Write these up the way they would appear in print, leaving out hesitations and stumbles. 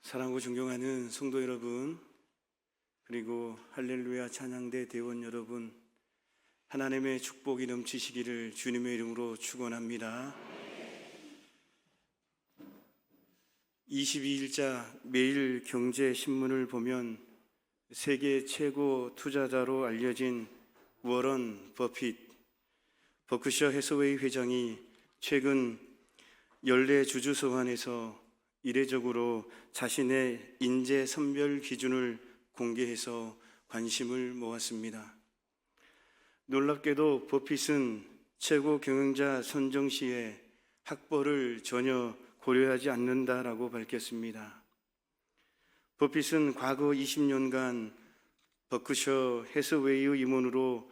사랑하고 존경하는 성도 여러분, 그리고 할렐루야 찬양대 대원 여러분, 하나님의 축복이 넘치시기를 주님의 이름으로 축원합니다. 22일자 매일 경제신문을 보면 세계 최고 투자자로 알려진 워런 버핏, 버크셔 해서웨이 회장이 최근 연례 주주 서한에서 이례적으로 자신의 인재 선별 기준을 공개해서 관심을 모았습니다. 놀랍게도 버핏은 최고 경영자 선정 시에 학벌을 전혀 고려하지 않는다라고 밝혔습니다. 버핏은 과거 20년간 버크셔 해서웨이의 임원으로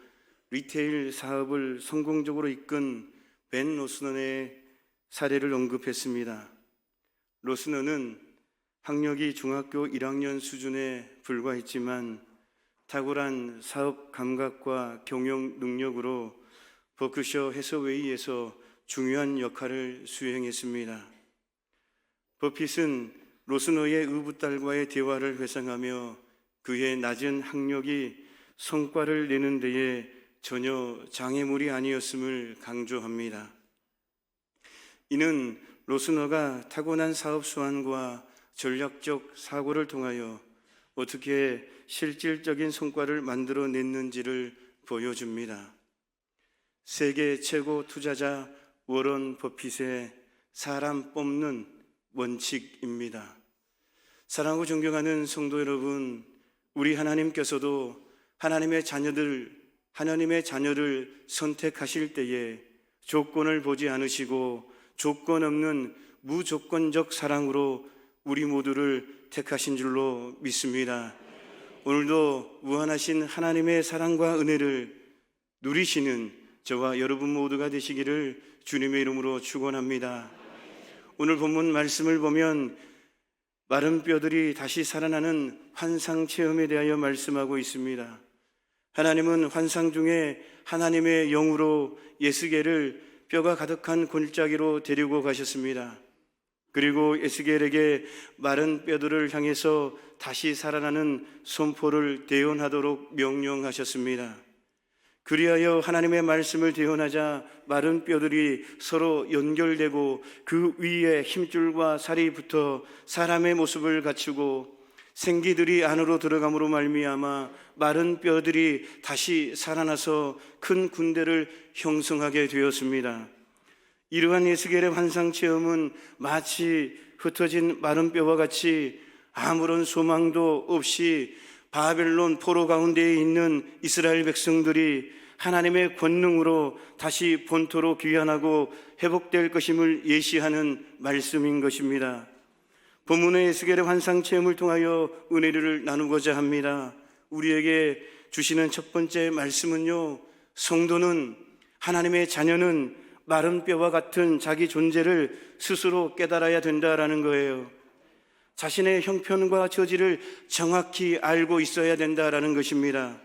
리테일 사업을 성공적으로 이끈 벤 로스넌의 사례를 언급했습니다. 로스넌은 학력이 중학교 1학년 수준에 불과했지만 탁월한 사업 감각과 경영 능력으로 버크셔 해서웨이에서 중요한 역할을 수행했습니다. 버핏은 로스너의 의붓딸과의 대화를 회상하며 그의 낮은 학력이 성과를 내는 데에 전혀 장애물이 아니었음을 강조합니다. 이는 로스너가 타고난 사업 수완과 전략적 사고를 통하여 어떻게 실질적인 성과를 만들어냈는지를 보여줍니다. 세계 최고 투자자 워런 버핏의 사람 뽑는 원칙입니다. 사랑하고 존경하는 성도 여러분, 우리 하나님께서도 하나님의 자녀를 선택하실 때에 조건을 보지 않으시고 조건 없는 무조건적 사랑으로 우리 모두를 택하신 줄로 믿습니다. 오늘도 무한하신 하나님의 사랑과 은혜를 누리시는 저와 여러분 모두가 되시기를 주님의 이름으로 축원합니다. 오늘 본문 말씀을 보면 마른 뼈들이 다시 살아나는 환상 체험에 대하여 말씀하고 있습니다. 하나님은 환상 중에 하나님의 영으로 에스겔을 뼈가 가득한 골짜기로 데리고 가셨습니다. 그리고 에스겔에게 마른 뼈들을 향해서 다시 살아나는 선포를 대언하도록 명령하셨습니다. 그리하여 하나님의 말씀을 대언하자 마른 뼈들이 서로 연결되고 그 위에 힘줄과 살이 붙어 사람의 모습을 갖추고 생기들이 안으로 들어감으로 말미암아 마른 뼈들이 다시 살아나서 큰 군대를 형성하게 되었습니다. 이러한 에스겔의 환상 체험은 마치 흩어진 마른 뼈와 같이 아무런 소망도 없이 바벨론 포로 가운데에 있는 이스라엘 백성들이 하나님의 권능으로 다시 본토로 귀환하고 회복될 것임을 예시하는 말씀인 것입니다. 본문의 에스겔의 환상 체험을 통하여 은혜를 나누고자 합니다. 우리에게 주시는 첫 번째 말씀은요, 성도는, 하나님의 자녀는 마른 뼈와 같은 자기 존재를 스스로 깨달아야 된다라는 거예요. 자신의 형편과 처지를 정확히 알고 있어야 된다라는 것입니다.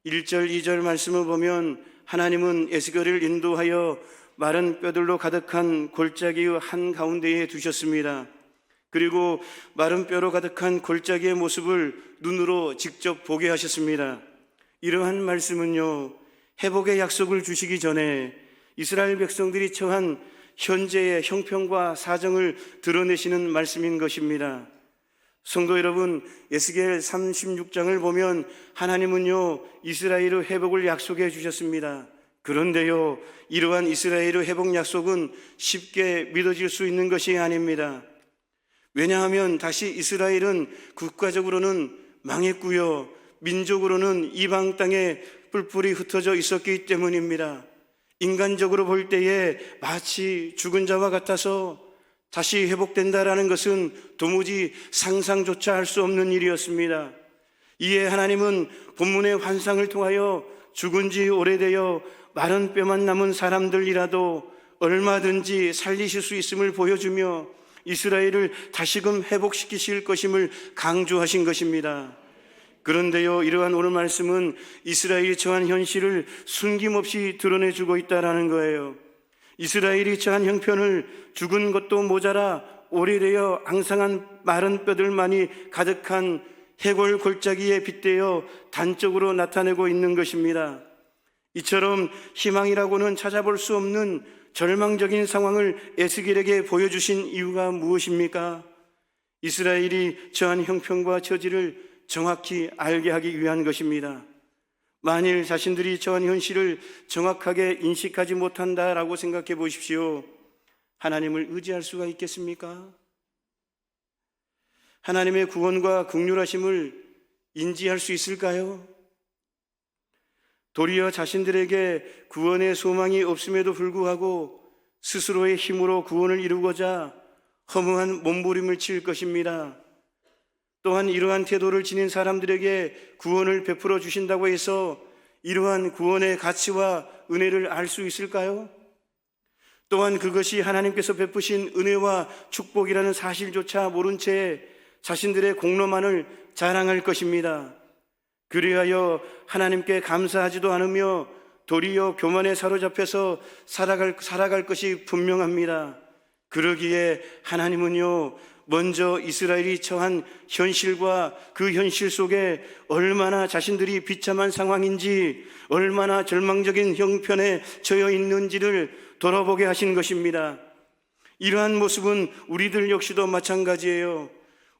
1절, 2절 말씀을 보면 하나님은 에스겔을 인도하여 마른 뼈들로 가득한 골짜기의 한가운데에 두셨습니다. 그리고 마른 뼈로 가득한 골짜기의 모습을 눈으로 직접 보게 하셨습니다. 이러한 말씀은요, 회복의 약속을 주시기 전에 이스라엘 백성들이 처한 현재의 형편과 사정을 드러내시는 말씀인 것입니다. 성도 여러분, 에스겔 36장을 보면 하나님은요, 이스라엘의 회복을 약속해 주셨습니다. 그런데요, 이러한 이스라엘의 회복 약속은 쉽게 믿어질 수 있는 것이 아닙니다. 왜냐하면 다시 이스라엘은 국가적으로는 망했고요, 민족으로는 이방 땅에 뿔뿔이 흩어져 있었기 때문입니다. 인간적으로 볼 때에 마치 죽은 자와 같아서 다시 회복된다라는 것은 도무지 상상조차 할 수 없는 일이었습니다. 이에 하나님은 본문의 환상을 통하여 죽은 지 오래되어 마른 뼈만 남은 사람들이라도 얼마든지 살리실 수 있음을 보여주며 이스라엘을 다시금 회복시키실 것임을 강조하신 것입니다. 그런데요, 이러한 오늘 말씀은 이스라엘이 처한 현실을 숨김없이 드러내주고 있다는 거예요. 이스라엘이 처한 형편을 죽은 것도 모자라 오래되어 앙상한 마른 뼈들만이 가득한 해골 골짜기에 빗대어 단적으로 나타내고 있는 것입니다. 이처럼 희망이라고는 찾아볼 수 없는 절망적인 상황을 에스겔에게 보여주신 이유가 무엇입니까? 이스라엘이 처한 형편과 처지를 정확히 알게 하기 위한 것입니다. 만일 자신들이 처한 현실을 정확하게 인식하지 못한다라고 생각해 보십시오. 하나님을 의지할 수가 있겠습니까? 하나님의 구원과 긍휼하심을 인지할 수 있을까요? 도리어 자신들에게 구원의 소망이 없음에도 불구하고 스스로의 힘으로 구원을 이루고자 허무한 몸부림을 칠 것입니다. 또한 이러한 태도를 지닌 사람들에게 구원을 베풀어 주신다고 해서 이러한 구원의 가치와 은혜를 알 수 있을까요? 또한 그것이 하나님께서 베푸신 은혜와 축복이라는 사실조차 모른 채 자신들의 공로만을 자랑할 것입니다. 그리하여 하나님께 감사하지도 않으며 도리어 교만에 사로잡혀서 살아갈 것이 분명합니다. 그러기에 하나님은요, 먼저 이스라엘이 처한 현실과 그 현실 속에 얼마나 자신들이 비참한 상황인지, 얼마나 절망적인 형편에 처해 있는지를 돌아보게 하신 것입니다. 이러한 모습은 우리들 역시도 마찬가지예요.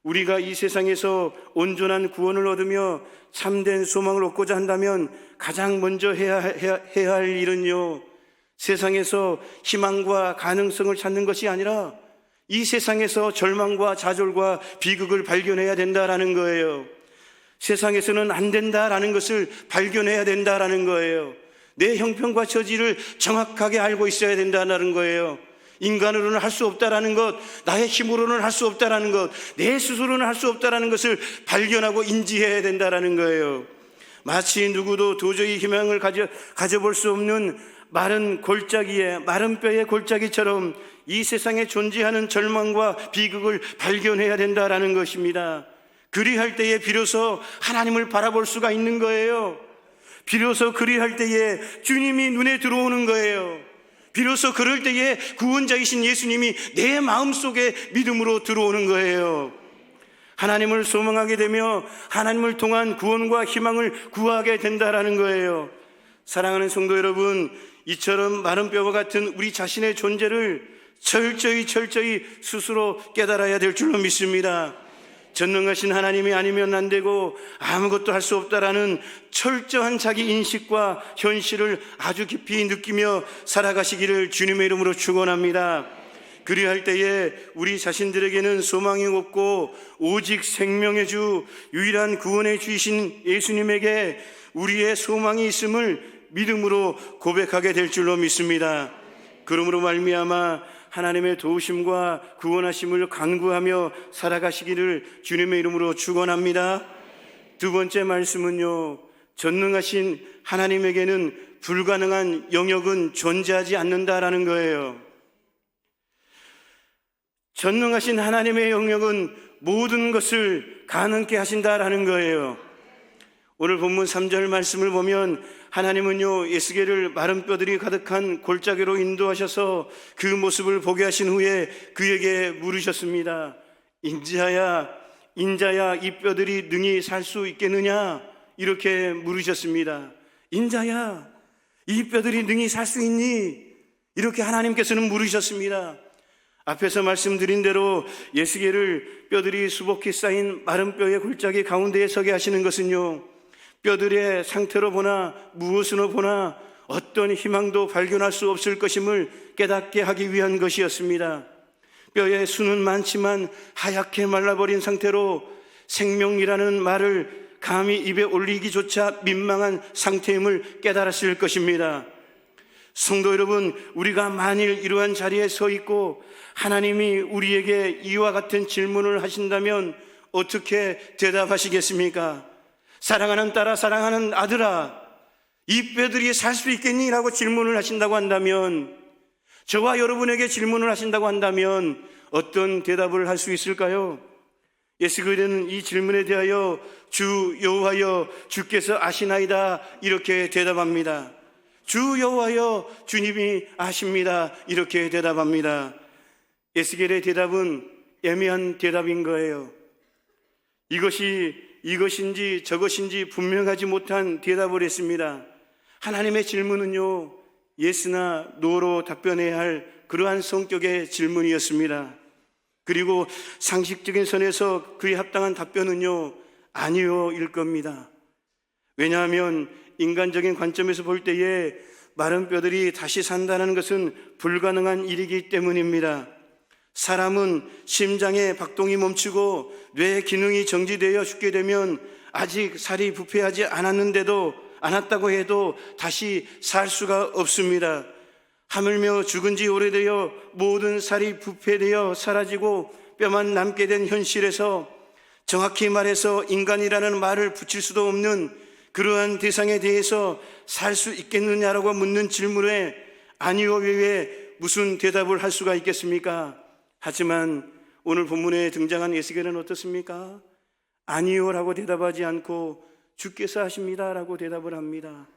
우리가 이 세상에서 온전한 구원을 얻으며 참된 소망을 얻고자 한다면 가장 먼저 해야 할 일은요, 세상에서 희망과 가능성을 찾는 것이 아니라 이 세상에서 절망과 좌절과 비극을 발견해야 된다라는 거예요. 세상에서는 안 된다라는 것을 발견해야 된다라는 거예요. 내 형편과 처지를 정확하게 알고 있어야 된다는 거예요. 인간으로는 할 수 없다라는 것, 나의 힘으로는 할 수 없다라는 것, 내 스스로는 할 수 없다라는 것을 발견하고 인지해야 된다라는 거예요. 마치 누구도 도저히 희망을 가져볼 수 없는 마른 뼈의 골짜기처럼 이 세상에 존재하는 절망과 비극을 발견해야 된다라는 것입니다. 그리할 때에 비로소 하나님을 바라볼 수가 있는 거예요. 비로소 그리할 때에 주님이 눈에 들어오는 거예요. 비로소 그럴 때에 구원자이신 예수님이 내 마음속에 믿음으로 들어오는 거예요. 하나님을 소망하게 되며 하나님을 통한 구원과 희망을 구하게 된다라는 거예요. 사랑하는 성도 여러분, 이처럼 마른 뼈와 같은 우리 자신의 존재를 철저히 스스로 깨달아야 될 줄로 믿습니다. 전능하신 하나님이 아니면 안 되고 아무것도 할 수 없다라는 철저한 자기 인식과 현실을 아주 깊이 느끼며 살아가시기를 주님의 이름으로 축원합니다. 그리할 때에 우리 자신들에게는 소망이 없고 오직 생명의 주, 유일한 구원의 주이신 예수님에게 우리의 소망이 있음을 믿음으로 고백하게 될 줄로 믿습니다. 그러므로 말미암아 하나님의 도우심과 구원하심을 간구하며 살아가시기를 주님의 이름으로 축원합니다. 두 번째 말씀은요, 전능하신 하나님에게는 불가능한 영역은 존재하지 않는다라는 거예요. 전능하신 하나님의 영역은 모든 것을 가능케 하신다라는 거예요. 오늘 본문 3절 말씀을 보면 하나님은요, 에스겔을 마른 뼈들이 가득한 골짜기로 인도하셔서 그 모습을 보게 하신 후에 그에게 물으셨습니다. 인자야 이 뼈들이 능히 살 수 있겠느냐? 이렇게 물으셨습니다. 인자야, 이 뼈들이 능히 살 수 있니? 이렇게 하나님께서는 물으셨습니다. 앞에서 말씀드린 대로 에스겔을 뼈들이 수북히 쌓인 마른 뼈의 골짜기 가운데에 서게 하시는 것은요, 뼈들의 상태로 보나 무엇으로 보나 어떤 희망도 발견할 수 없을 것임을 깨닫게 하기 위한 것이었습니다. 뼈에 수는 많지만 하얗게 말라버린 상태로 생명이라는 말을 감히 입에 올리기조차 민망한 상태임을 깨달았을 것입니다. 성도 여러분, 우리가 만일 이러한 자리에 서 있고 하나님이 우리에게 이와 같은 질문을 하신다면 어떻게 대답하시겠습니까? 사랑하는 딸아, 사랑하는 아들아, 이 뼈들이 살 수 있겠니? 라고 질문을 하신다고 한다면, 저와 여러분에게 질문을 하신다고 한다면 어떤 대답을 할 수 있을까요? 에스겔은 이 질문에 대하여 주 여호와여, 주께서 아시나이다, 이렇게 대답합니다. 주 여호와여, 주님이 아십니다, 이렇게 대답합니다. 에스겔의 대답은 애매한 대답인 거예요. 이것인지 저것인지 분명하지 못한 대답을 했습니다. 하나님의 질문은요, 예스나 노로 답변해야 할 그러한 성격의 질문이었습니다. 그리고 상식적인 선에서 그에 합당한 답변은요, 아니요일 겁니다. 왜냐하면 인간적인 관점에서 볼 때에 마른 뼈들이 다시 산다는 것은 불가능한 일이기 때문입니다. 사람은 심장의 박동이 멈추고 뇌 기능이 정지되어 죽게 되면 아직 살이 부패하지 않았다고 해도 다시 살 수가 없습니다. 하물며 죽은 지 오래되어 모든 살이 부패되어 사라지고 뼈만 남게 된 현실에서 정확히 말해서 인간이라는 말을 붙일 수도 없는 그러한 대상에 대해서 살 수 있겠느냐라고 묻는 질문에 아니요 외에 무슨 대답을 할 수가 있겠습니까? 하지만 오늘 본문에 등장한 에스겔은 어떻습니까? 아니요라고 대답하지 않고 주께서 하십니다라고 대답을 합니다.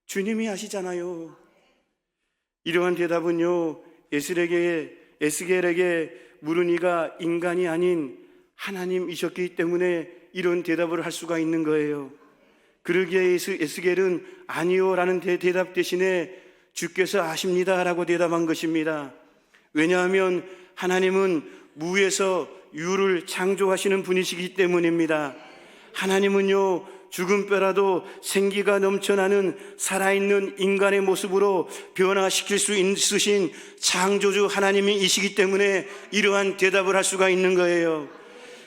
주님이 하시잖아요. 이러한 대답은요, 에스겔에게 물은 이가 인간이 아닌 하나님이셨기 때문에 이런 대답을 할 수가 있는 거예요. 그러기에 에스겔은 아니요라는 대답 대신에 주께서 아십니다라고 대답한 것입니다. 왜냐하면 하나님은 무에서 유를 창조하시는 분이시기 때문입니다. 하나님은요, 죽은 뼈라도 생기가 넘쳐나는 살아있는 인간의 모습으로 변화시킬 수 있으신 창조주 하나님이시기 때문에 이러한 대답을 할 수가 있는 거예요.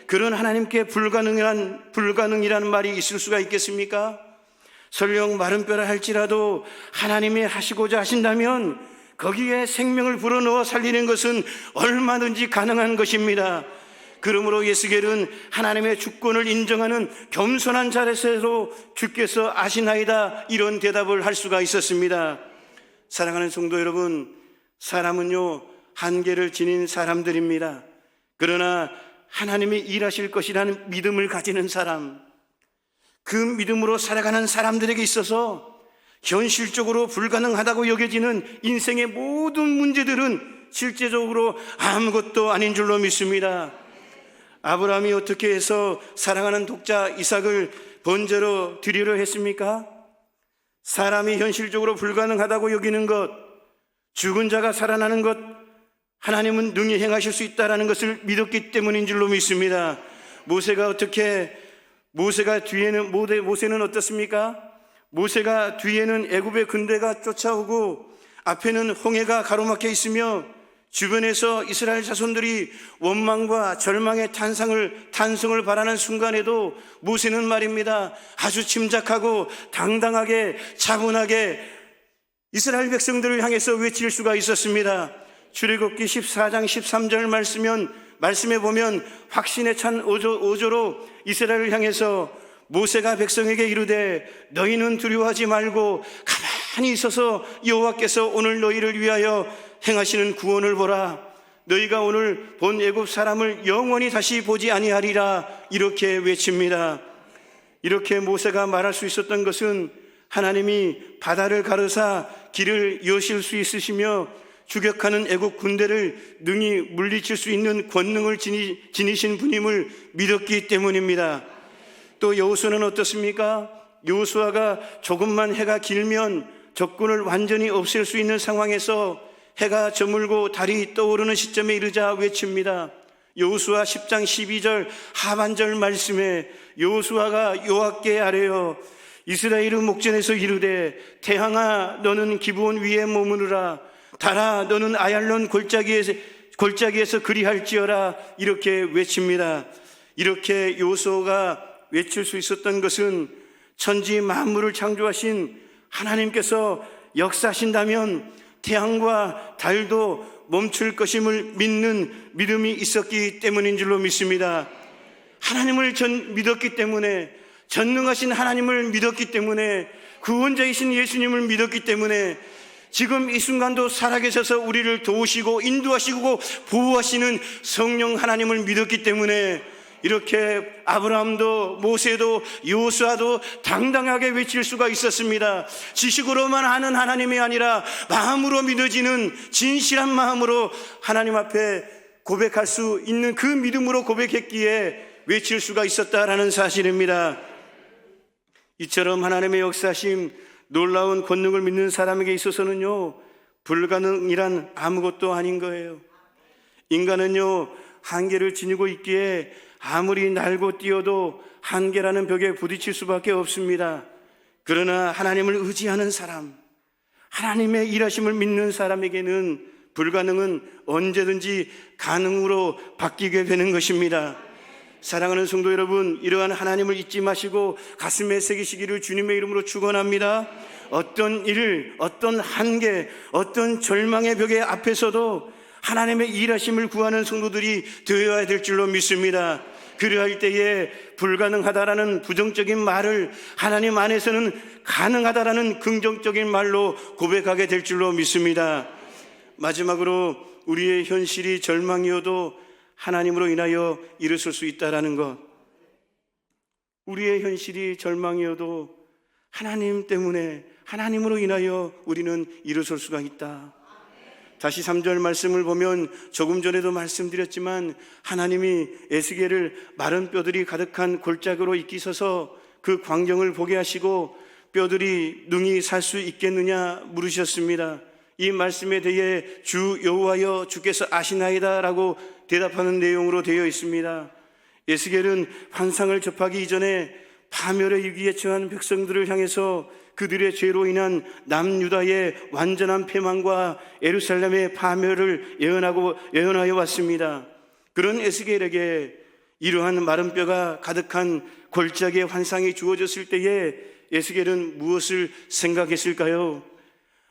그런 하나님께 불가능이라는 말이 있을 수가 있겠습니까? 설령 마른 뼈라 할지라도 하나님이 하시고자 하신다면 거기에 생명을 불어넣어 살리는 것은 얼마든지 가능한 것입니다. 그러므로 에스겔은 하나님의 주권을 인정하는 겸손한 자세로 주께서 아시나이다 이런 대답을 할 수가 있었습니다. 사랑하는 성도 여러분, 사람은요 한계를 지닌 사람들입니다. 그러나 하나님이 일하실 것이라는 믿음을 가지는 사람, 그 믿음으로 살아가는 사람들에게 있어서 현실적으로 불가능하다고 여겨지는 인생의 모든 문제들은 실제적으로 아무것도 아닌 줄로 믿습니다. 아브라함이 어떻게 해서 사랑하는 독자 이삭을 번제로 드리려 했습니까? 사람이 현실적으로 불가능하다고 여기는 것, 죽은 자가 살아나는 것, 하나님은 능히 행하실 수 있다는 것을 믿었기 때문인 줄로 믿습니다. 모세는 어떻습니까? 모세가 뒤에는 애굽의 군대가 쫓아오고 앞에는 홍해가 가로막혀 있으며 주변에서 이스라엘 자손들이 원망과 절망의 탄성을 바라는 순간에도 모세는 말입니다, 아주 침착하고 당당하게 차분하게 이스라엘 백성들을 향해서 외칠 수가 있었습니다. 출애굽기 14장 13절 말씀에 보면 확신에 찬 어조로 이스라엘을 향해서 모세가 백성에게 이르되 너희는 두려워하지 말고 가만히 있어서 여호와께서 오늘 너희를 위하여 행하시는 구원을 보라. 너희가 오늘 본 애굽 사람을 영원히 다시 보지 아니하리라. 이렇게 외칩니다. 이렇게 모세가 말할 수 있었던 것은 하나님이 바다를 가르사 길을 여실 수 있으시며 추격하는 애국 군대를 능히 물리칠 수 있는 권능을 지니신 분임을 믿었기 때문입니다. 또 여호수아는 어떻습니까? 여호수아가 조금만 해가 길면 적군을 완전히 없앨 수 있는 상황에서 해가 저물고 달이 떠오르는 시점에 이르자 외칩니다. 여호수아 10장 12절 하반절 말씀에 여호수아가 여호와께 아뢰어 이스라엘의 목전에서 이르되 태양아 너는 기브온 위에 머무르라, 달아 너는 아얄론 골짜기에서 그리할지어라. 이렇게 외칩니다. 이렇게 여호수아가 외칠 수 있었던 것은 천지 만물을 창조하신 하나님께서 역사하신다면 태양과 달도 멈출 것임을 믿는 믿음이 있었기 때문인 줄로 믿습니다. 하나님을 믿었기 때문에, 전능하신 하나님을 믿었기 때문에, 구원자이신 예수님을 믿었기 때문에 지금 이 순간도 살아계셔서 우리를 도우시고 인도하시고 보호하시는 성령 하나님을 믿었기 때문에 이렇게 아브라함도 모세도 여호수아도 당당하게 외칠 수가 있었습니다. 지식으로만 아는 하나님이 아니라 마음으로 믿어지는 진실한 마음으로 하나님 앞에 고백할 수 있는 그 믿음으로 고백했기에 외칠 수가 있었다라는 사실입니다. 이처럼 하나님의 역사심, 놀라운 권능을 믿는 사람에게 있어서는요, 불가능이란 아무것도 아닌 거예요. 인간은요, 한계를 지니고 있기에 아무리 날고 뛰어도 한계라는 벽에 부딪힐 수밖에 없습니다. 그러나 하나님을 의지하는 사람, 하나님의 일하심을 믿는 사람에게는 불가능은 언제든지 가능으로 바뀌게 되는 것입니다. 사랑하는 성도 여러분, 이러한 하나님을 잊지 마시고 가슴에 새기시기를 주님의 이름으로 축원합니다. 어떤 일, 어떤 한계, 어떤 절망의 벽에 앞에서도 하나님의 일하심을 구하는 성도들이 되어야 될 줄로 믿습니다. 그러할 때에 불가능하다라는 부정적인 말을 하나님 안에서는 가능하다라는 긍정적인 말로 고백하게 될 줄로 믿습니다. 마지막으로 우리의 현실이 절망이어도 하나님으로 인하여 일어설 수 있다라는 것. 우리의 현실이 절망이어도 하나님 때문에, 하나님으로 인하여 우리는 일어설 수가 있다. 다시 3절 말씀을 보면 조금 전에도 말씀드렸지만 하나님이 에스겔을 마른 뼈들이 가득한 골짜기로 이끼셔서 그 광경을 보게 하시고 뼈들이 능히 살 수 있겠느냐 물으셨습니다. 이 말씀에 대해 주 여호와여 주께서 아시나이다 라고 대답하는 내용으로 되어 있습니다. 에스겔은 환상을 접하기 이전에 파멸의 위기에 처한 백성들을 향해서 그들의 죄로 인한 남유다의 완전한 패망과 예루살렘의 파멸을 예언하여 왔습니다. 그런 에스겔에게 이러한 마른 뼈가 가득한 골짜기의 환상이 주어졌을 때에 에스겔은 무엇을 생각했을까요?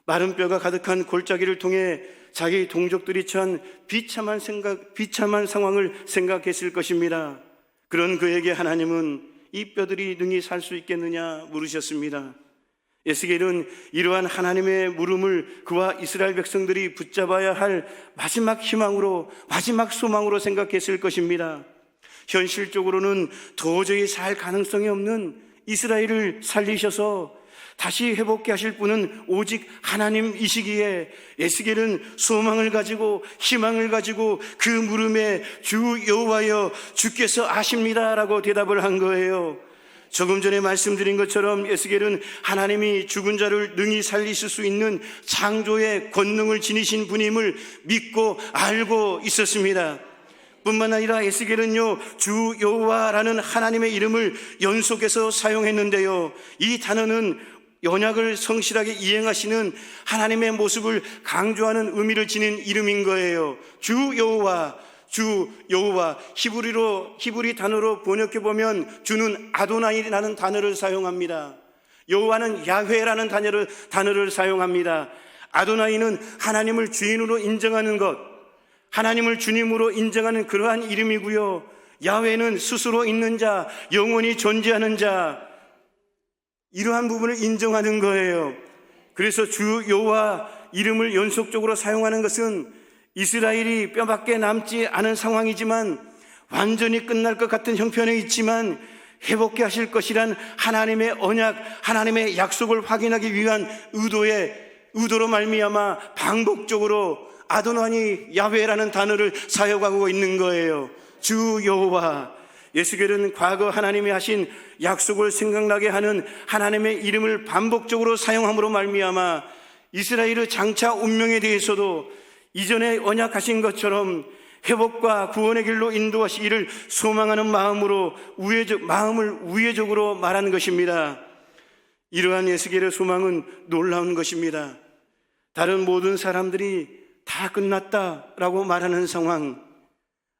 마른 뼈가 가득한 골짜기를 통해 자기 동족들이 처한 비참한 상황을 생각했을 것입니다. 그런 그에게 하나님은 이 뼈들이 능히 살 수 있겠느냐 물으셨습니다. 에스겔은 이러한 하나님의 물음을 그와 이스라엘 백성들이 붙잡아야 할 마지막 희망으로, 마지막 소망으로 생각했을 것입니다. 현실적으로는 도저히 살 가능성이 없는 이스라엘을 살리셔서 다시 회복케 하실 분은 오직 하나님이시기에 에스겔은 소망을 가지고 희망을 가지고 그 물음에 주 여호와여 주께서 아십니다라고 대답을 한 거예요. 조금 전에 말씀드린 것처럼 에스겔은 하나님이 죽은 자를 능히 살리실 수 있는 창조의 권능을 지니신 분임을 믿고 알고 있었습니다. 뿐만 아니라 에스겔은요, 주 여호와라는 하나님의 이름을 연속해서 사용했는데요, 이 단어는 언약을 성실하게 이행하시는 하나님의 모습을 강조하는 의미를 지닌 이름인 거예요. 주 여호와, 주 여호와. 히브리 단어로 번역해 보면 주는 아도나이라는 단어를 사용합니다. 여호와는 야훼라는 단어를 사용합니다. 아도나이는 하나님을 주인으로 인정하는 것, 하나님을 주님으로 인정하는 그러한 이름이고요, 야훼는 스스로 있는 자, 영원히 존재하는 자, 이러한 부분을 인정하는 거예요. 그래서 주 여호와 이름을 연속적으로 사용하는 것은 이스라엘이 뼈밖에 남지 않은 상황이지만, 완전히 끝날 것 같은 형편에 있지만 회복케 하실 것이란 하나님의 언약, 하나님의 약속을 확인하기 위한 의도로 말미암아 반복적으로 아도나니 야훼라는 단어를 사용하고 있는 거예요. 주 여호와. 에스겔은 과거 하나님이 하신 약속을 생각나게 하는 하나님의 이름을 반복적으로 사용함으로 말미암아 이스라엘의 장차 운명에 대해서도 이전에 언약하신 것처럼 회복과 구원의 길로 인도하시기를 소망하는 마음을 우회적으로 말한 것입니다. 이러한 에스겔의 소망은 놀라운 것입니다. 다른 모든 사람들이 다 끝났다라고 말하는 상황,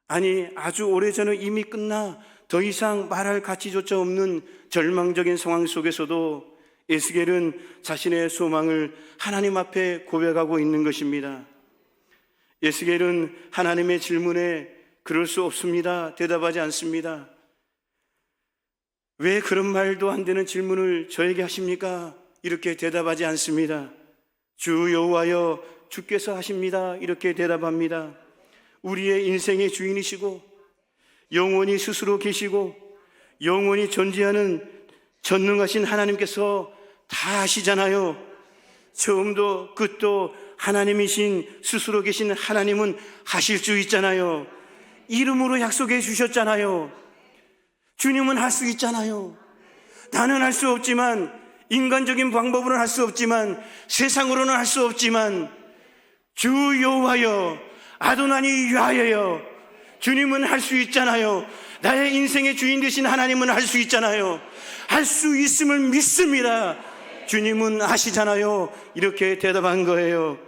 아니 아주 오래전에 이미 끝나 더 이상 말할 가치조차 없는 절망적인 상황 속에서도 에스겔은 자신의 소망을 하나님 앞에 고백하고 있는 것입니다. 에스겔은 하나님의 질문에 그럴 수 없습니다 대답하지 않습니다. 왜 그런 말도 안 되는 질문을 저에게 하십니까? 이렇게 대답하지 않습니다. 주 여호와여 주께서 하십니다 이렇게 대답합니다. 우리의 인생의 주인이시고 영원히 스스로 계시고 영원히 존재하는 전능하신 하나님께서 다 아시잖아요. 처음도 끝도 하나님이신 스스로 계신 하나님은 하실 수 있잖아요. 이름으로 약속해 주셨잖아요. 주님은 할 수 있잖아요. 나는 할 수 없지만, 인간적인 방법으로는 할 수 없지만, 세상으로는 할 수 없지만, 주 여호와여 아도나니 위하여여, 주님은 할 수 있잖아요. 나의 인생의 주인 되신 하나님은 할 수 있잖아요. 할 수 있음을 믿습니다. 주님은 아시잖아요. 이렇게 대답한 거예요.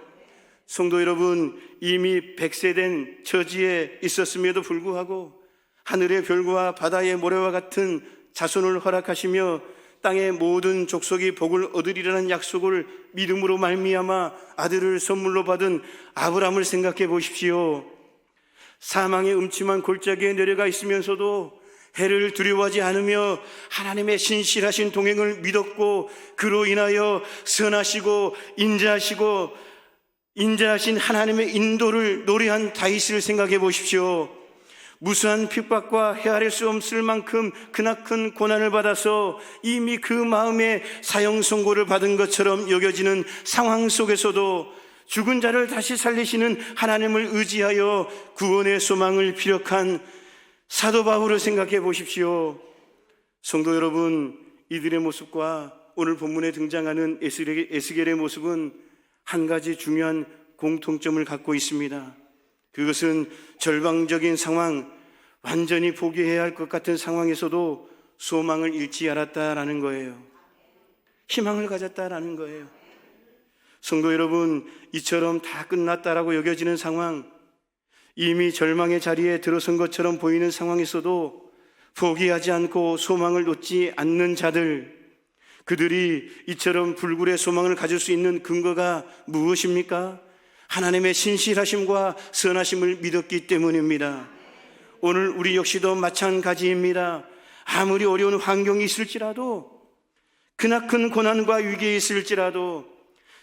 성도 여러분, 이미 100세 된 처지에 있었음에도 불구하고 하늘의 별과 바다의 모래와 같은 자손을 허락하시며 땅의 모든 족속이 복을 얻으리라는 약속을 믿음으로 말미암아 아들을 선물로 받은 아브라함을 생각해 보십시오. 사망의 음침한 골짜기에 내려가 있으면서도 해를 두려워하지 않으며 하나님의 신실하신 동행을 믿었고, 그로 인하여 선하시고 인자하신 하나님의 인도를 노래한 다윗을 생각해 보십시오. 무수한 핍박과 헤아릴 수 없을 만큼 크나큰 고난을 받아서 이미 그 마음에 사형 선고를 받은 것처럼 여겨지는 상황 속에서도 죽은 자를 다시 살리시는 하나님을 의지하여 구원의 소망을 피력한 사도 바울을 생각해 보십시오. 성도 여러분, 이들의 모습과 오늘 본문에 등장하는 에스겔의 모습은 한 가지 중요한 공통점을 갖고 있습니다. 그것은 절망적인 상황, 완전히 포기해야 할 것 같은 상황에서도 소망을 잃지 않았다라는 거예요. 희망을 가졌다라는 거예요. 성도 여러분, 이처럼 다 끝났다라고 여겨지는 상황, 이미 절망의 자리에 들어선 것처럼 보이는 상황에서도 포기하지 않고 소망을 놓지 않는 자들, 그들이 이처럼 불굴의 소망을 가질 수 있는 근거가 무엇입니까? 하나님의 신실하심과 선하심을 믿었기 때문입니다. 오늘 우리 역시도 마찬가지입니다. 아무리 어려운 환경이 있을지라도, 크나큰 고난과 위기에 있을지라도,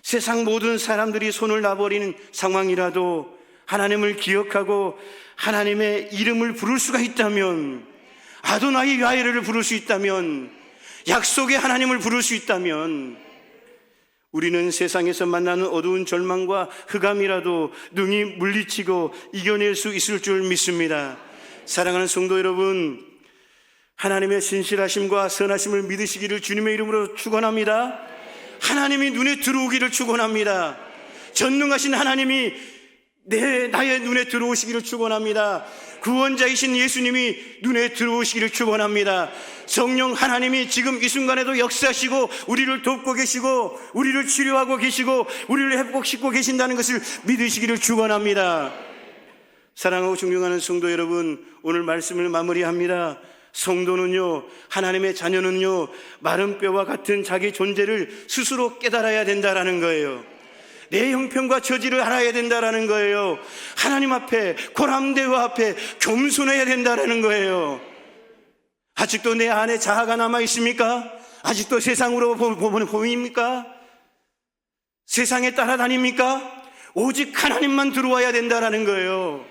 세상 모든 사람들이 손을 놔버리는 상황이라도 하나님을 기억하고 하나님의 이름을 부를 수가 있다면, 아도나이 야훼를 부를 수 있다면, 약속의 하나님을 부를 수 있다면, 우리는 세상에서 만나는 어두운 절망과 흑암이라도 능히 물리치고 이겨낼 수 있을 줄 믿습니다. 사랑하는 성도 여러분, 하나님의 신실하심과 선하심을 믿으시기를 주님의 이름으로 축원합니다. 하나님이 눈에 들어오기를 축원합니다. 전능하신 하나님이 나의 눈에 들어오시기를 축원합니다. 구원자이신 예수님이 눈에 들어오시기를 축원합니다. 성령 하나님이 지금 이 순간에도 역사하시고 우리를 돕고 계시고 우리를 치료하고 계시고 우리를 회복시키고 계신다는 것을 믿으시기를 축원합니다. 사랑하고 존경하는 성도 여러분, 오늘 말씀을 마무리합니다. 성도는요, 하나님의 자녀는요, 마른 뼈와 같은 자기 존재를 스스로 깨달아야 된다라는 거예요. 내 형편과 처지를 알아야 된다라는 거예요. 하나님 앞에, 고람대와 앞에 겸손해야 된다라는 거예요. 아직도 내 안에 자아가 남아 있습니까? 아직도 세상으로 보입니까? 세상에 따라다닙니까? 오직 하나님만 들어와야 된다라는 거예요.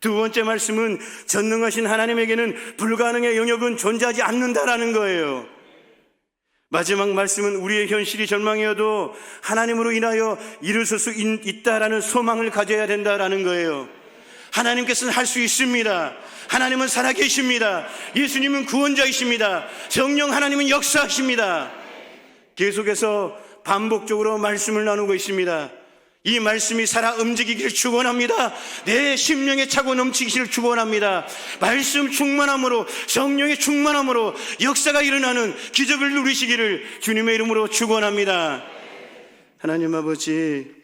두 번째 말씀은 전능하신 하나님에게는 불가능의 영역은 존재하지 않는다라는 거예요. 마지막 말씀은 우리의 현실이 절망이어도 하나님으로 인하여 일어설 수 있다라는 소망을 가져야 된다라는 거예요. 하나님께서는 할 수 있습니다. 하나님은 살아계십니다. 예수님은 구원자이십니다. 성령 하나님은 역사하십니다. 계속해서 반복적으로 말씀을 나누고 있습니다. 이 말씀이 살아 움직이기를 축원합니다. 내 심령에 차고 넘치기를 축원합니다. 말씀 충만함으로, 성령의 충만함으로 역사가 일어나는 기적을 누리시기를 주님의 이름으로 축원합니다. 하나님 아버지,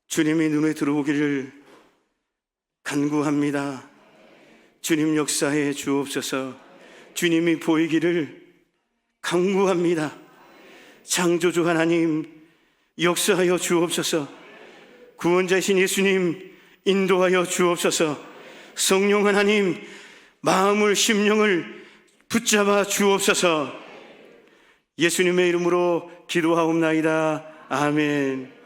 주님이 눈에 들어오기를 간구합니다. 주님 역사해 주옵소서. 주님이 보이기를 간구합니다. 창조주 하나님 역사하여 주옵소서. 구원자이신 예수님 인도하여 주옵소서. 성령 하나님 마음을 심령을 붙잡아 주옵소서. 예수님의 이름으로 기도하옵나이다. 아멘.